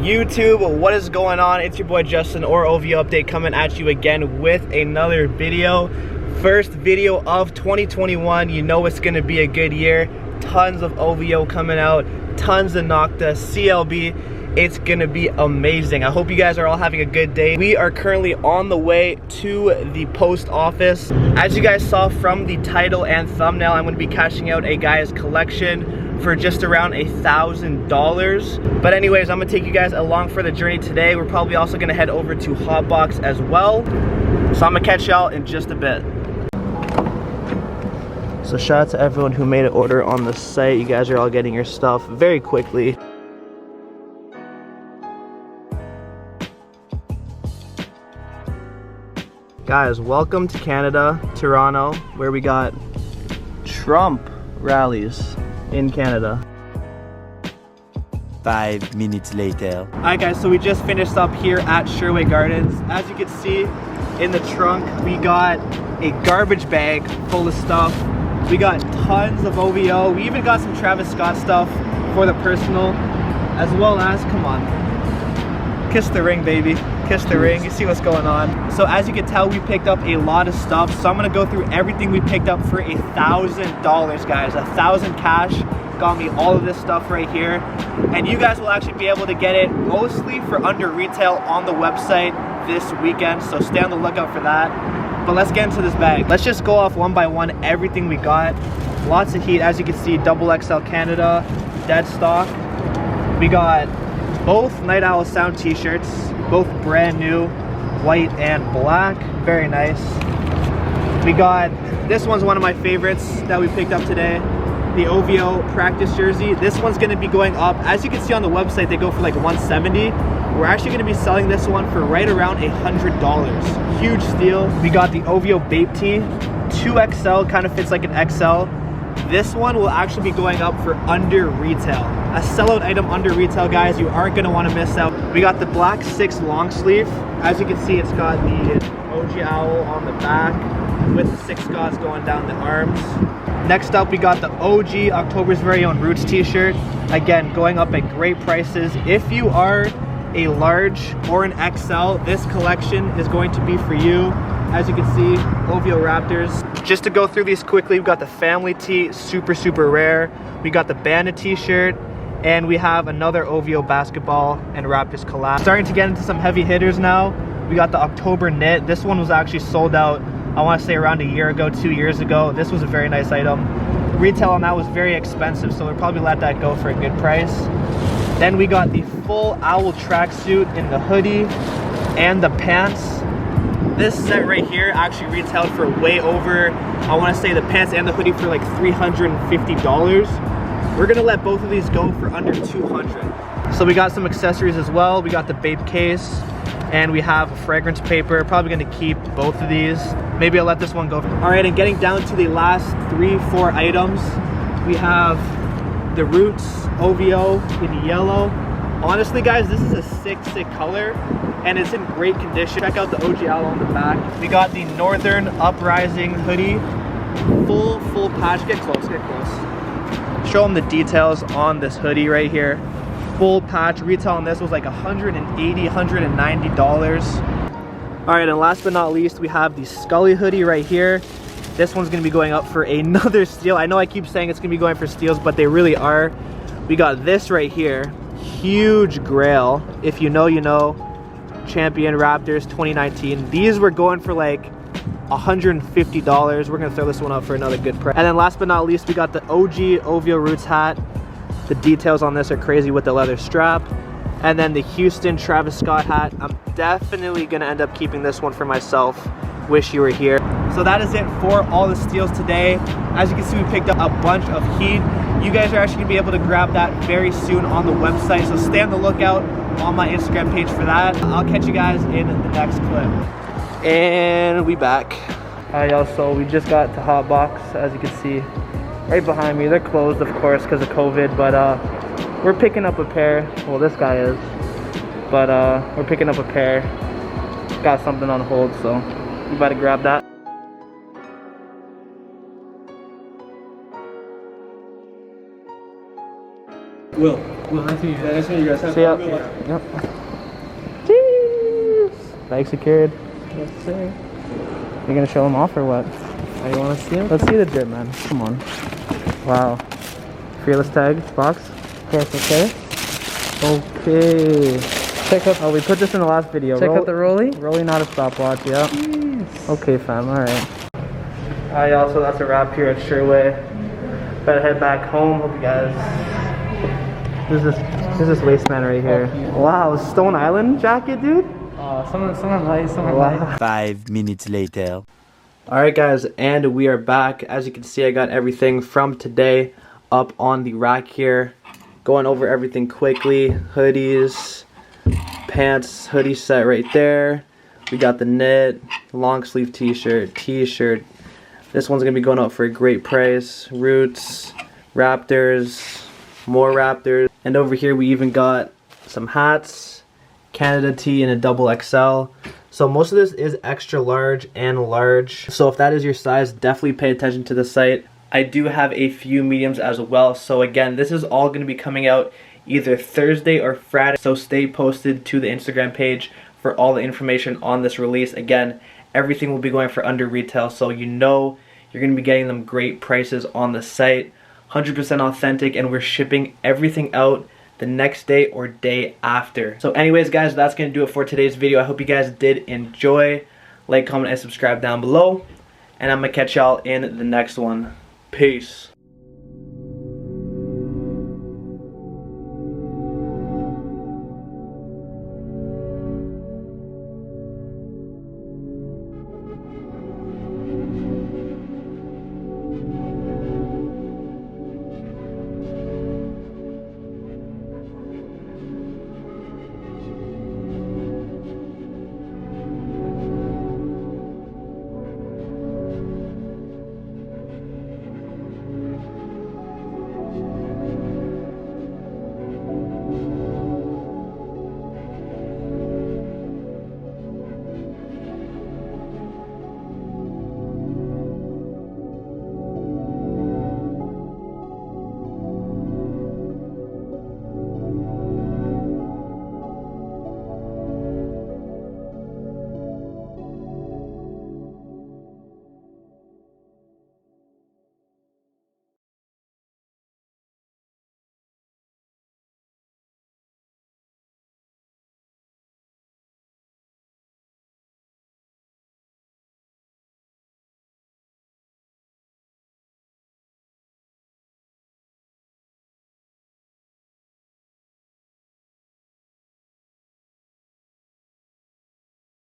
YouTube, what is going on? It's your boy Justin, or OVO Update, coming at you again with another video. First video of 2021. You know it's gonna be a good year. Tons of OVO coming out, tons of Nocta, CLB. It's gonna be amazing. I hope you guys are all having a good day. We are currently on the way to the post office. As you guys saw from the title and thumbnail, I'm gonna be cashing out a guy's collection for just around $1,000. But anyways, I'm gonna take you guys along for the journey today. We're probably also gonna head over to Hopbox as well. So I'm gonna catch y'all in just a bit. So shout out to everyone who made an order on the site. You guys are all getting your stuff very quickly. Guys, welcome to Canada, Toronto, where we got Trump rallies in Canada. 5 minutes later. Alright guys, so we just finished up here at Sherway Gardens. As you can see in the trunk, we got a garbage bag full of stuff. We got tons of OVO. We even got some Travis Scott stuff for the personal, as well as, come on, kiss the ring, baby. Kiss the ring. You see what's going on. So as you can tell, we picked up a lot of stuff. So I'm gonna go through everything we picked up for $1,000, guys. 1,000 cash got me all of this stuff right here. And you guys will actually be able to get it mostly for under retail on the website this weekend. So stay on the lookout for that. But let's get into this bag. Let's just go off one by one everything we got. Lots of heat. As you can see, XXL Canada, dead stock. We got both Night Owl Sound t-shirts, both brand new, white and black. Very nice. We got, this one's one of my favorites that we picked up today, the OVO practice jersey. This one's gonna be going up. As you can see on the website, they go for like $170. We're actually gonna be selling this one for right around $100. Huge steal. We got the OVO Bape tee, 2XL, kind of fits like an XL. This one will actually be going up for under retail. A sellout item under retail, guys. You aren't gonna wanna miss out. We got the black 6 long sleeve. As you can see, it's got the OG owl on the back with the 6 Scots going down the arms. Next up, we got the OG October's Very Own Roots t-shirt. Again, going up at great prices. If you are a large or an XL, this collection is going to be for you. As you can see, OVO Raptors. Just to go through these quickly, we've got the family tee, super rare. We got the Bandit t-shirt, and we have another OVO basketball and Raptors collab. Starting to get into some heavy hitters now. We got the October knit. This one was actually sold out, I want to say around a year ago, 2 years ago. This was a very nice item. Retail on that was very expensive, so we'll probably let that go for a good price. Then we got the full owl tracksuit in the hoodie and the pants. This set right here actually retailed for way over, I want to say the pants and the hoodie for like $350. We're gonna let both of these go for under $200. So we got some accessories as well. We got the Bape case, and we have a fragrance paper. Probably gonna keep both of these. Maybe I'll let this one go. All right, and getting down to the last 3-4 items, we have the Roots OVO in yellow. Honestly, guys, this is a sick color, and it's in great condition. Check out the OG owl on the back. We got the Northern Uprising hoodie, full patch. Get close. Show them the details on this hoodie right here. Full patch. Retail on this was like $180, $190. All right, and last but not least, we have the Scully hoodie right here. This one's gonna be going up for another steal. I know I keep saying it's gonna be going for steals, but they really are. We got this right here. Huge grail. If you know, you know. Champion Raptors 2019. These were going for like $150. We're gonna throw this one up for another good price. And then last but not least, we got the OG OVO Roots hat. The details on this are crazy with the leather strap. And then the Houston Travis Scott hat. I'm definitely gonna end up keeping this one for myself. Wish you were here. So that is it for all the steals today. As you can see, we picked up a bunch of heat. You guys are actually gonna be able to grab that very soon on the website. So stay on the lookout on my Instagram page for that. I'll catch you guys in the next clip. And we back. Alright y'all, so we just got to Hopbox, as you can see right behind me. They're closed, of course, because of COVID, but we're picking up a pair. Well, this guy is, but we're picking up a pair. Got something on hold, so we about to grab that. Will, nice to meet you. Yeah, nice to meet you guys. Have See ya. fun. Good luck. Yep. Cheers. Bag secured. Yes, sir. You gonna show them off or what? Oh, you want to see him? Let's see the drip, man. Come on. Wow. Fearless tag box. Of course, okay. Okay. Check out. Oh, we put this in the last video. Check out the rolly. Rolly, not a stopwatch. Yeah. Yes. Okay, fam. All right. Alright, y'all. So that's a wrap here at Sherway. Better head back home. Hope you guys. This is this wasteman right here. Wow, Stone Island jacket, dude. Someone nice. Wow. 5 minutes later. Alright guys, and we are back. As you can see, I got everything from today up on the rack here. Going over everything quickly. Hoodies, pants, hoodie set right there. We got the knit, long sleeve t-shirt. This one's gonna be going out for a great price. Roots, Raptors, more Raptors. And over here we even got some hats, Canada tee, and a double XL. So most of this is extra large and large. So if that is your size, definitely pay attention to the site. I do have a few mediums as well. So again, this is all going to be coming out either Thursday or Friday. So stay posted to the Instagram page for all the information on this release. Again, everything will be going for under retail. So you know you're going to be getting them great prices on the site. 100% authentic, and we're shipping everything out the next day or day after. So anyways guys, that's gonna do it for today's video. I hope you guys did enjoy. Like, comment, and subscribe down below, and I'm gonna catch y'all in the next one. Peace.